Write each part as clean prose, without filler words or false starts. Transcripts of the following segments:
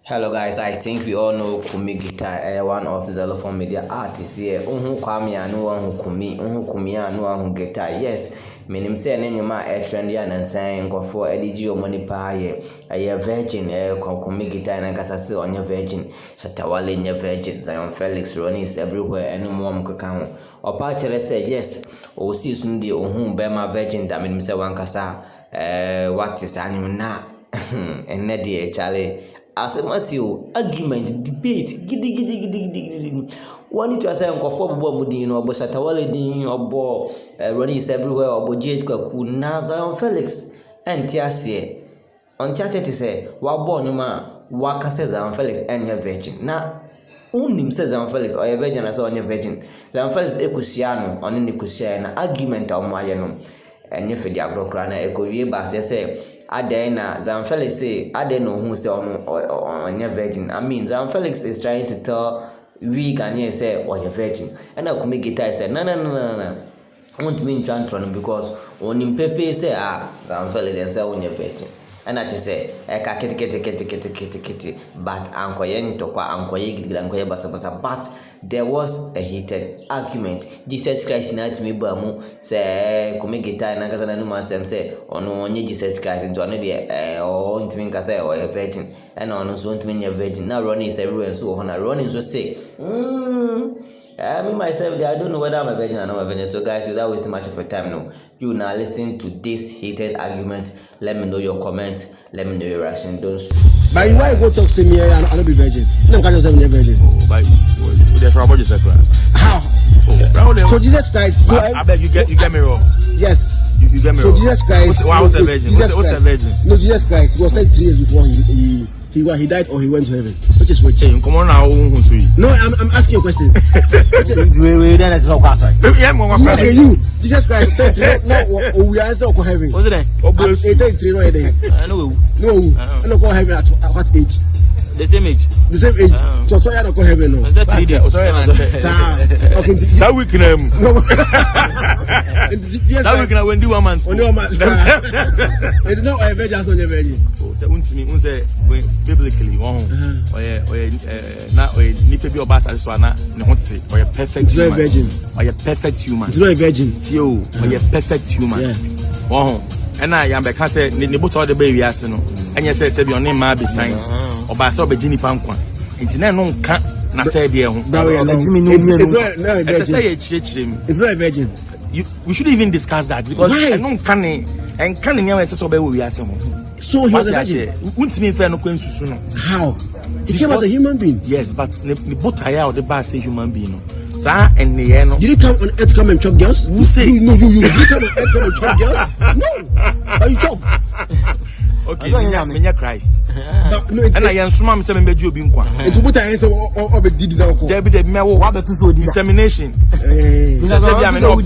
Hello guys, I think we all know Kumi Guitar, one of the Xylophone media artists here. Kwame anu Kumi, Kumi anu guitar. Yes, menim say na nyoma trend ya nansan nkofo edigi omoni pa ye. Aye virgin Kumi Guitar na kasa se onye virgin. Shatawale nye virgin. Zion Felix Ronnie is everywhere any more mkaka ho. Opa chere say yes, o si sun di ohun be ma virgin da menim say wan kasa what is anyum na enne die chale as a massive argument, debate, giddy. One need to say Uncle Mudin or Bosatawale din or Bo Ronnie is everywhere or Bojade Kuna Zion Felix and Tiasie. On Tiache to say, what born no man, Waka says Zion Felix and your virgin. Now, only says Zion Felix or a virgin as on your virgin. Zion Felix Ecusiano on any Cusian argument of Mayanum and if the Agrocrana Eco Yebas, they say. Adena Zion Felix say Adeno who say on your virgin. I mean Zion Felix is trying to tell we Ghanaians say on your virgin. And I could make it I said no. I want me in Chantron because on him pay say Zion Felix and say on your virgin. And I just say kitty but Uncle Yen to Uncle Yig Uncle Basa but there was a heated argument. Jesus Christ night me bamu say Kumi Guitar na kasa na numa say ono onye Jesus Christ into ono de o ntimi kasa o virgin and ono so ntimi nya virgin. Now Ronnie is everywhere so ona Ronnie so say me myself I don't know whether I'm a virgin or not a virgin. So guys, without wasting much of your time now, you now listen to this heated argument. Let me know your comments. Let me know your reaction. Don't. But why go talk to me and I'll be virgin? No, can't say I'm a virgin. Oh, but they're from Jesus Christ. How? So Jesus Christ. I bet you get me wrong. Yes. You get me wrong. So Jesus Christ. Why was a virgin? What's a virgin? No, Jesus Christ was like 3 years before he died or he went to heaven. Which is which? Hey, come on now, no, I'm asking you a question. Okay, you, Jesus Christ, no, we answer or heaven. What's it? I know. No, I don't call heaven at what age? The same age. The same age. So I don't call heaven. No. I said 3 days. Okay. So we can. No. So we can when do 1 month. It's not a virgin. On your virgin. So unse biblically one. Na nipa bi obasa so na ne hote. Or a perfect human. Virgin. Or a perfect human. It's not a virgin. Tio. Or a perfect human. Yeah. Wow. And I am because the boat of the baby as no, and you say your name might be signed or by so be Ginny Pankwan. It's no can't na say dear. It's not a virgin. We should even discuss that because I don't can and can never say so be we are some. So he was a virgin. Won't mean fair no question. How? He came as a human being. Yes, but the boat I out the bar say human being. Sir and the no. Did he come on earth come and chop girls? Who say? No, you. Did he come on earth come and chop girls? No. Are you chop? Okay, me Christ. No, and I am smart me be job nkwa. Etu buta yen se o be didi na ko. There be the me wo wa betu so dissemination. Say be am me no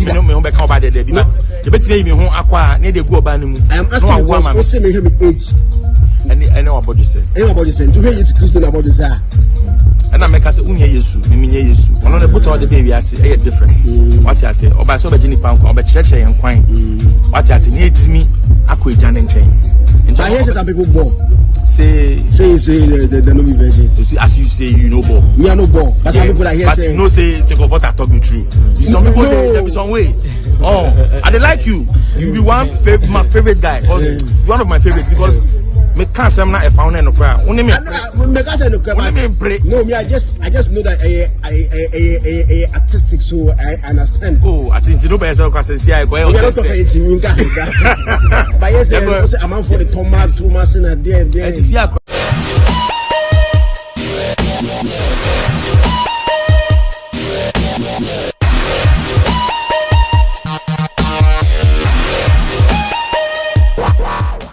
be ka oba there be but you betime me ho akwa na dey go oba na mu. I am asking you what say me hear me age. And what about you say? About you say to hear you Christian about this and I make us unye Yesu, me Yesu. One of the put all the baby I say different. What I say, oba so be Ginny Panko, oba church and kwine. What I say needs me akwe jan and chain. I hear some people born. Say the no be virgin. As you say, you know bo. Me I no bo. But some people I hear say. But no say what I talk me true. Some people there be some way. Oh, I dey like you. You be my favorite guy. Because one of my favorites because me can't say I'm not a founder no cry. Only me. Me can't say no cry. Only me pray. No, me I just know that I artistic, so I understand. Oh, I think you know by yourself because see I go. You don't talk anything. But yes, I'm for the Thomas and there. See